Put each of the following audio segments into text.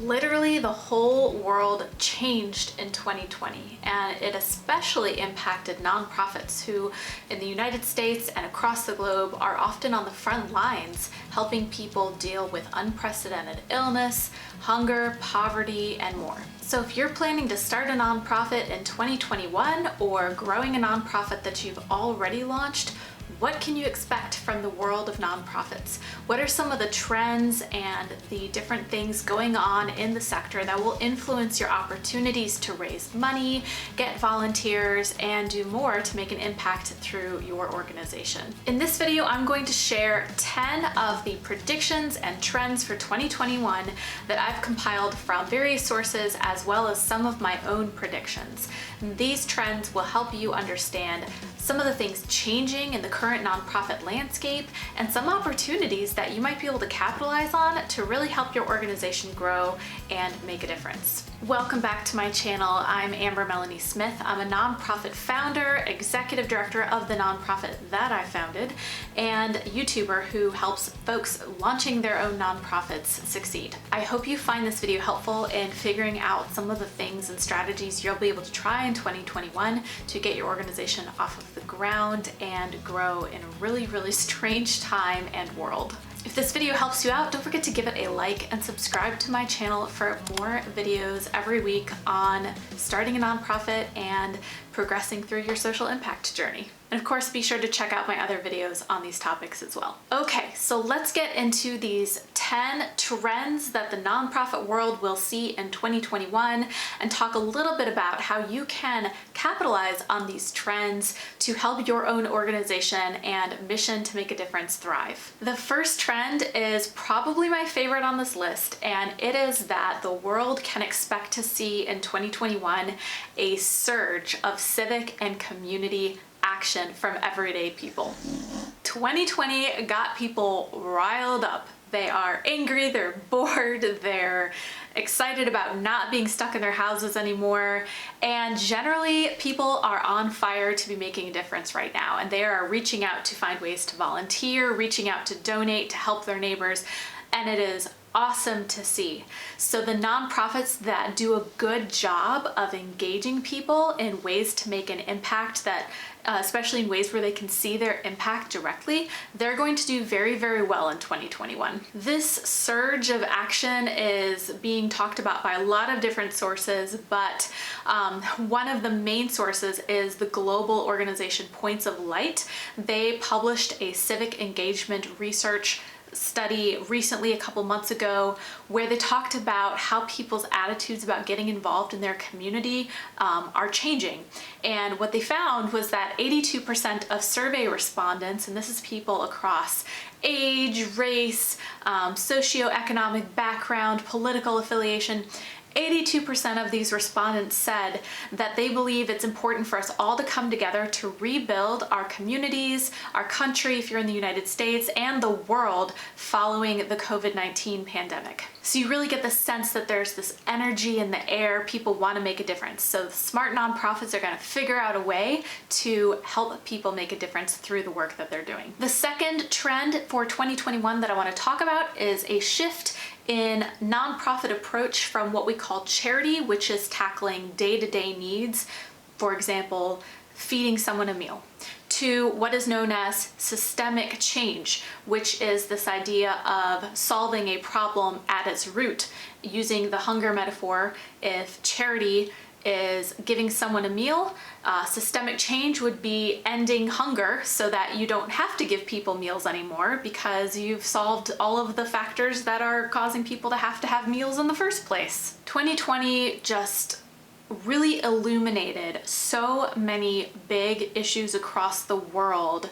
Literally, the whole world changed in 2020, and it especially impacted nonprofits who, in the United States and across the globe, are often on the front lines helping people deal with unprecedented illness, hunger, poverty, and more. So if you're planning to start a nonprofit in 2021 or growing a nonprofit that you've already launched, what can you expect from the world of nonprofits? What are some of the trends and the different things going on in the sector that will influence your opportunities to raise money, get volunteers, and do more to make an impact through your organization? In this video, I'm going to share 10 of the predictions and trends for 2021 that I've compiled from various sources, as well as some of my own predictions. These trends will help you understand some of the things changing in the current nonprofit landscape and some opportunities that you might be able to capitalize on to really help your organization grow and make a difference. Welcome back to my channel. I'm Amber Melanie Smith. I'm a nonprofit founder, executive director of the nonprofit that I founded, and YouTuber who helps folks launching their own nonprofits succeed. I hope you find this video helpful in figuring out some of the things and strategies you'll be able to try in 2021 to get your organization off of the ground and grow in a really, really strange time and world. If this video helps you out, don't forget to give it a like and subscribe to my channel for more videos every week on starting a nonprofit and progressing through your social impact journey. And of course, be sure to check out my other videos on these topics as well. Okay, so let's get into these 10 trends that the nonprofit world will see in 2021 and talk a little bit about how you can capitalize on these trends to help your own organization and mission to make a difference thrive. The first trend is probably my favorite on this list, and it is that the world can expect to see in 2021 a surge of civic and community action from everyday people. 2020 got people riled up. They are angry, they're bored, they're excited about not being stuck in their houses anymore, and generally people are on fire to be making a difference right now, and they are reaching out to find ways to volunteer, reaching out to donate, to help their neighbors, and it is awesome to see. So the nonprofits that do a good job of engaging people in ways to make an impact that especially in ways where they can see their impact directly, they're going to do very, very well in 2021. This surge of action is being talked about by a lot of different sources, but one of the main sources is the global organization Points of Light. They published a civic engagement research study recently, a couple months ago, where they talked about how people's attitudes about getting involved in their community are changing. And what they found was that 82% of survey respondents, and this is people across age, race, socioeconomic background, political affiliation, 82% of these respondents said that they believe it's important for us all to come together to rebuild our communities, our country, if you're in the United States, and the world following the COVID-19 pandemic. So you really get the sense that there's this energy in the air, people want to make a difference. So smart nonprofits are going to figure out a way to help people make a difference through the work that they're doing. The second trend for 2021 that I want to talk about is a shift in nonprofit approach from what we call charity, which is tackling day-to-day needs, for example, feeding someone a meal, to what is known as systemic change, which is this idea of solving a problem at its root. Using the hunger metaphor, if charity is giving someone a meal, systemic change would be ending hunger so that you don't have to give people meals anymore because you've solved all of the factors that are causing people to have meals in the first place. 2020 just really illuminated so many big issues across the world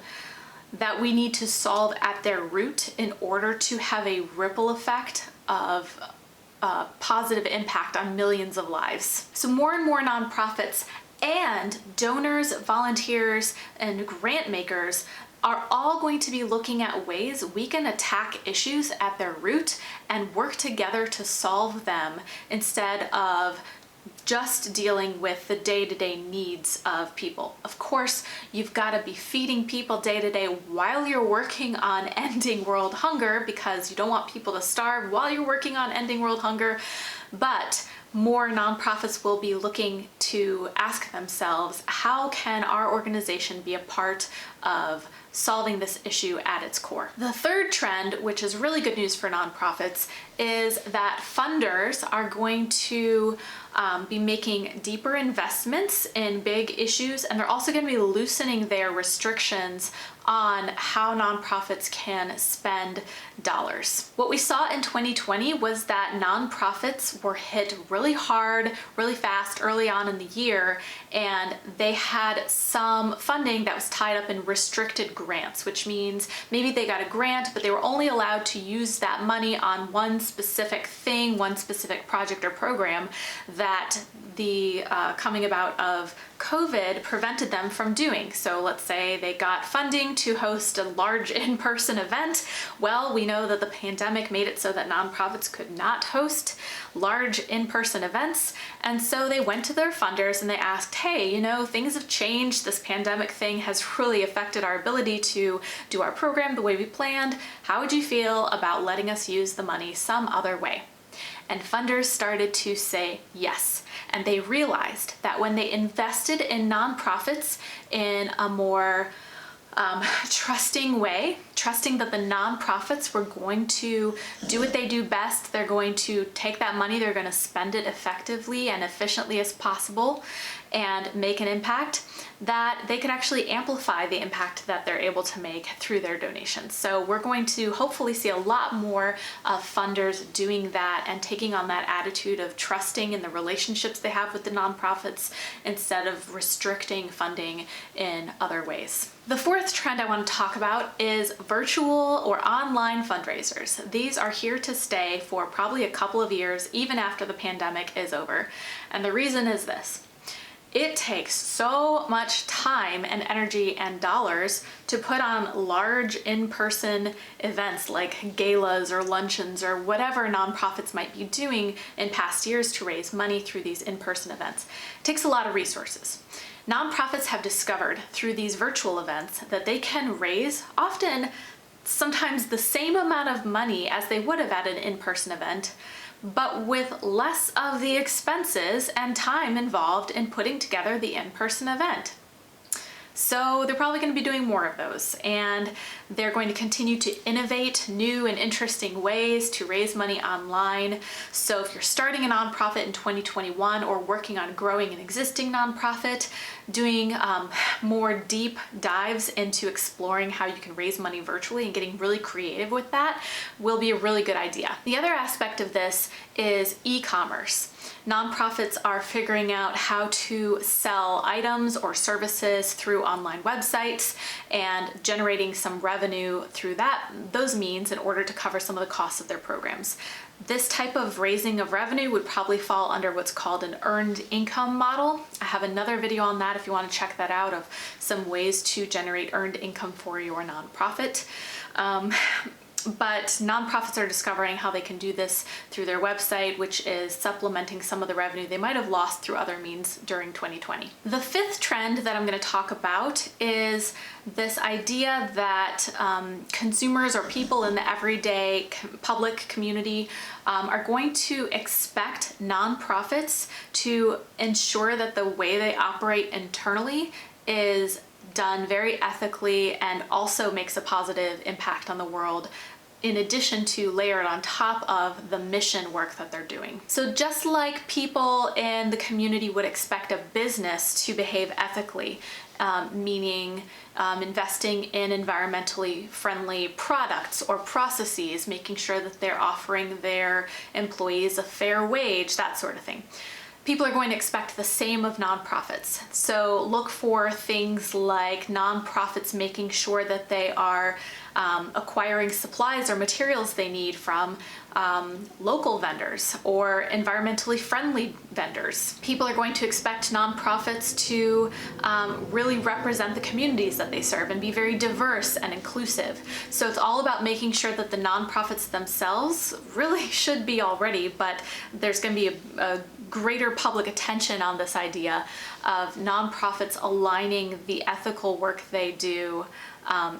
that we need to solve at their root in order to have a ripple effect of positive impact on millions of lives. So more and more nonprofits and donors, volunteers, and grant makers are all going to be looking at ways we can attack issues at their root and work together to solve them instead of just dealing with the day-to-day needs of people. Of course, you've got to be feeding people day to day while you're working on ending world hunger, because you don't want people to starve while you're working on ending world hunger. But more nonprofits will be looking to ask themselves, how can our organization be a part of solving this issue at its core? The third trend, which is really good news for nonprofits, is that funders are going to be making deeper investments in big issues, and they're also going to be loosening their restrictions on how nonprofits can spend dollars. What we saw in 2020 was that nonprofits were hit really hard, really fast early on in the year, and they had some funding that was tied up in restricted grants, which means maybe they got a grant, but they were only allowed to use that money on one specific thing, one specific project or program that the coming about of COVID prevented them from doing. So let's say they got funding to host a large in-person event. Well, we know that the pandemic made it so that nonprofits could not host large in-person events. And so they went to their funders and they asked, hey, you know, things have changed. This pandemic thing has really affected our ability to do our program the way we planned. How would you feel about letting us use the money some other way? And funders started to say yes. And they realized that when they invested in nonprofits in a more trusting way, trusting that the nonprofits were going to do what they do best, they're going to take that money, they're going to spend it effectively and efficiently as possible and make an impact, that they could actually amplify the impact that they're able to make through their donations. So we're going to hopefully see a lot more funders doing that and taking on that attitude of trusting in the relationships they have with the nonprofits instead of restricting funding in other ways. The fourth trend I want to talk about is virtual or online fundraisers. These are here to stay for probably a couple of years, even after the pandemic is over. And the reason is this. It takes so much time and energy and dollars to put on large in-person events like galas or luncheons or whatever nonprofits might be doing in past years to raise money through these in-person events. It takes a lot of resources. Nonprofits have discovered through these virtual events that they can raise often sometimes the same amount of money as they would have at an in-person event, but with less of the expenses and time involved in putting together the in-person event. So they're probably going to be doing more of those, and they're going to continue to innovate new and interesting ways to raise money online. So if you're starting a nonprofit in 2021 or working on growing an existing nonprofit, doing more deep dives into exploring how you can raise money virtually and getting really creative with that will be a really good idea. The other aspect of this is e-commerce. Nonprofits are figuring out how to sell items or services through online websites and generating some revenue through those means in order to cover some of the costs of their programs. This type of raising of revenue would probably fall under what's called an earned income model. I have another video on that if you want to check that out, of some ways to generate earned income for your nonprofit. But nonprofits are discovering how they can do this through their website, which is supplementing some of the revenue they might have lost through other means during 2020. The fifth trend that I'm going to talk about is this idea that consumers or people in the everyday public community are going to expect nonprofits to ensure that the way they operate internally is done very ethically and also makes a positive impact on the world, in addition to layer it on top of the mission work that they're doing. So just like people in the community would expect a business to behave ethically, meaning investing in environmentally friendly products or processes, making sure that they're offering their employees a fair wage, that sort of thing. People are going to expect the same of nonprofits. So look for things like nonprofits making sure that they are acquiring supplies or materials they need from local vendors or environmentally friendly vendors. People are going to expect nonprofits to really represent the communities that they serve and be very diverse and inclusive. So it's all about making sure that the nonprofits themselves really should be already, but there's going to be a greater public attention on this idea of nonprofits aligning the ethical work they do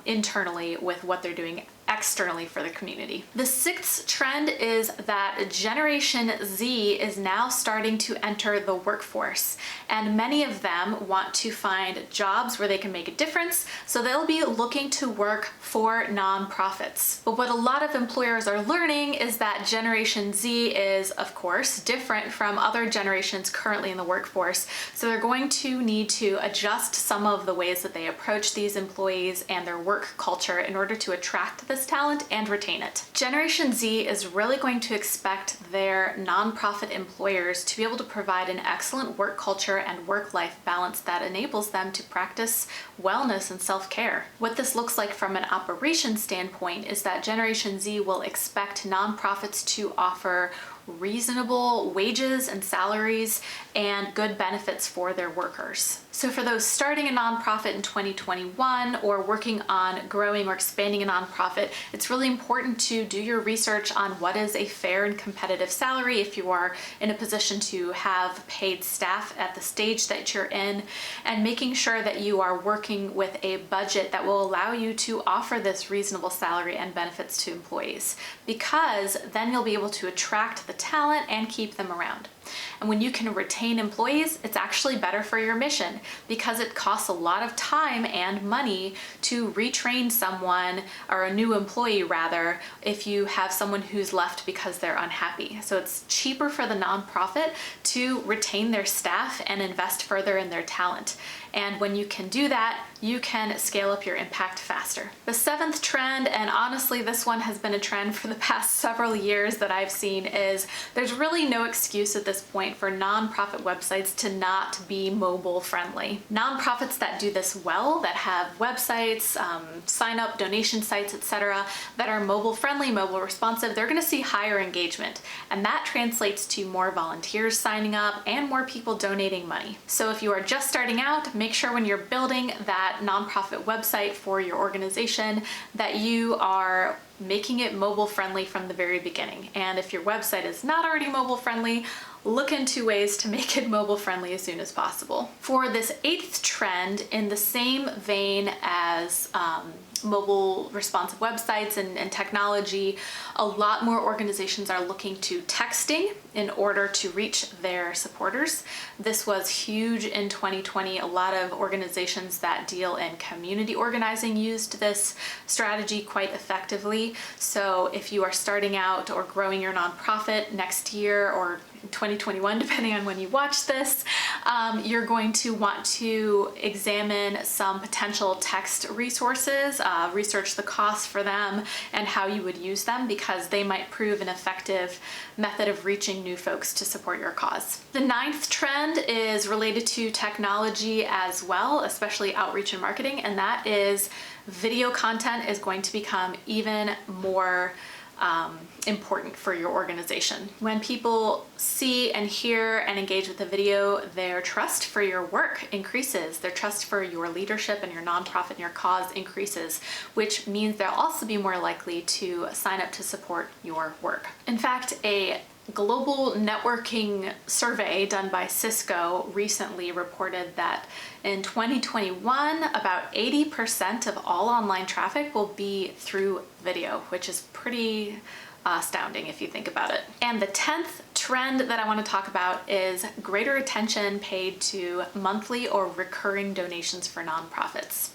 internally with what they're doing externally for the community. The sixth trend is that Generation Z is now starting to enter the workforce, and many of them want to find jobs where they can make a difference, so they'll be looking to work for nonprofits. But what a lot of employers are learning is that Generation Z is, of course, different from other generations currently in the workforce, so they're going to need to adjust some of the ways that they approach these employees and their work culture in order to attract this talent and retain it. Generation Z is really going to expect their nonprofit employers to be able to provide an excellent work culture and work-life balance that enables them to practice wellness and self-care. What this looks like from an operations standpoint is that Generation Z will expect nonprofits to offer reasonable wages and salaries and good benefits for their workers. So for those starting a nonprofit in 2021 or working on growing or expanding a nonprofit, it's really important to do your research on what is a fair and competitive salary if you are in a position to have paid staff at the stage that you're in, and making sure that you are working with a budget that will allow you to offer this reasonable salary and benefits to employees, because then you'll be able to attract the talent and keep them around. And when you can retain employees, it's actually better for your mission, because it costs a lot of time and money to retrain someone, or a new employee rather, if you have someone who's left because they're unhappy. So it's cheaper for the nonprofit to retain their staff and invest further in their talent. And when you can do that, you can scale up your impact faster. The seventh trend, and honestly this one has been a trend for the past several years that I've seen, is there's really no excuse at this point for nonprofit websites to not be mobile friendly. Nonprofits that do this well, that have websites, sign up donation sites, etc., that are mobile friendly, mobile responsive, they're going to see higher engagement, and that translates to more volunteers signing up and more people donating money. So if you are just starting out, make sure when you're building that nonprofit website for your organization that you are making it mobile friendly from the very beginning. And if your website is not already mobile friendly, look into ways to make it mobile friendly as soon as possible. For this eighth trend, in the same vein as mobile responsive websites and technology, a lot more organizations are looking to texting in order to reach their supporters. This was huge in 2020. A lot of organizations that deal in community organizing used this strategy quite effectively. So if you are starting out or growing your nonprofit next year or 2021, depending on when you watch this, you're going to want to examine some potential text resources, research the costs for them and how you would use them, because they might prove an effective method of reaching new folks to support your cause. The ninth trend is related to technology as well, especially outreach and marketing, and that is video content is going to become even more important for your organization. When people see and hear and engage with the video, their trust for your work increases. Their trust for your leadership and your nonprofit and your cause increases, which means they'll also be more likely to sign up to support your work. In fact, a global networking survey done by Cisco recently reported that in 2021, about 80% of all online traffic will be through video, which is pretty astounding if you think about it. And the 10th trend that I want to talk about is greater attention paid to monthly or recurring donations for nonprofits.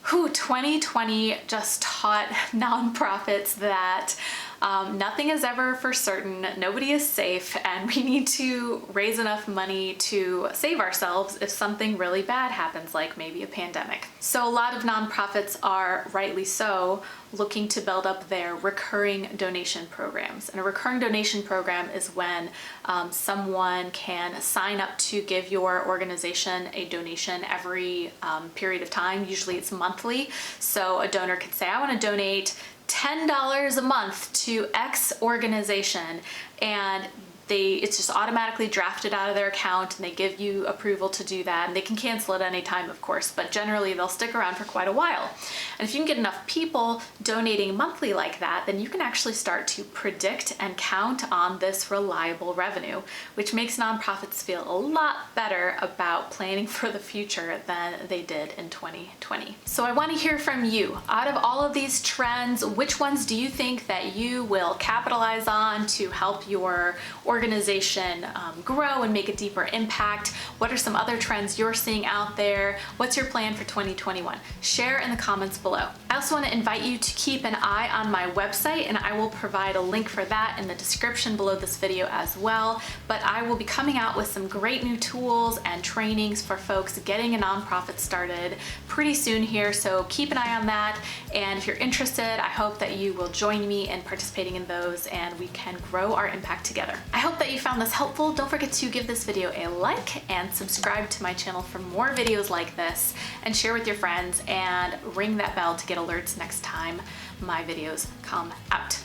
2020 just taught nonprofits that Nothing is ever for certain, nobody is safe, and we need to raise enough money to save ourselves if something really bad happens, like maybe a pandemic. So a lot of nonprofits are, rightly so, looking to build up their recurring donation programs. And a recurring donation program is when someone can sign up to give your organization a donation every period of time. Usually it's monthly. So a donor could say, I want to donate $10 a month to X organization, and it's just automatically drafted out of their account, and they give you approval to do that. And they can cancel at any time, of course, but generally they'll stick around for quite a while. And if you can get enough people donating monthly like that, then you can actually start to predict and count on this reliable revenue, which makes nonprofits feel a lot better about planning for the future than they did in 2020. So I want to hear from you. Out of all of these trends, which ones do you think that you will capitalize on to help your organization grow and make a deeper impact? What are some other trends you're seeing out there? What's your plan for 2021? Share in the comments below. I also want to invite you to keep an eye on my website, and I will provide a link for that in the description below this video as well. But I will be coming out with some great new tools and trainings for folks getting a nonprofit started pretty soon here, so keep an eye on that. And if you're interested, I hope that you will join me in participating in those, and we can grow our impact together. I hope that you found this helpful. Don't forget to give this video a like and subscribe to my channel for more videos like this, and share with your friends, and ring that bell to get alerts next time my videos come out.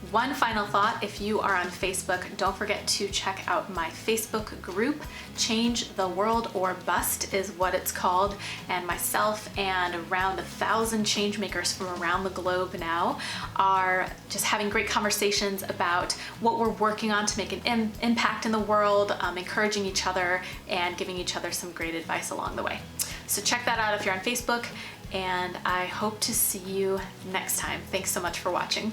One final thought, if you are on Facebook, don't forget to check out my Facebook group. Change the World or Bust is what it's called, and myself and around 1,000 change makers from around the globe now are just having great conversations about what we're working on to make an impact in the world, encouraging each other and giving each other some great advice along the way. So check that out if you're on Facebook, and I hope to see you next time. Thanks so much for watching.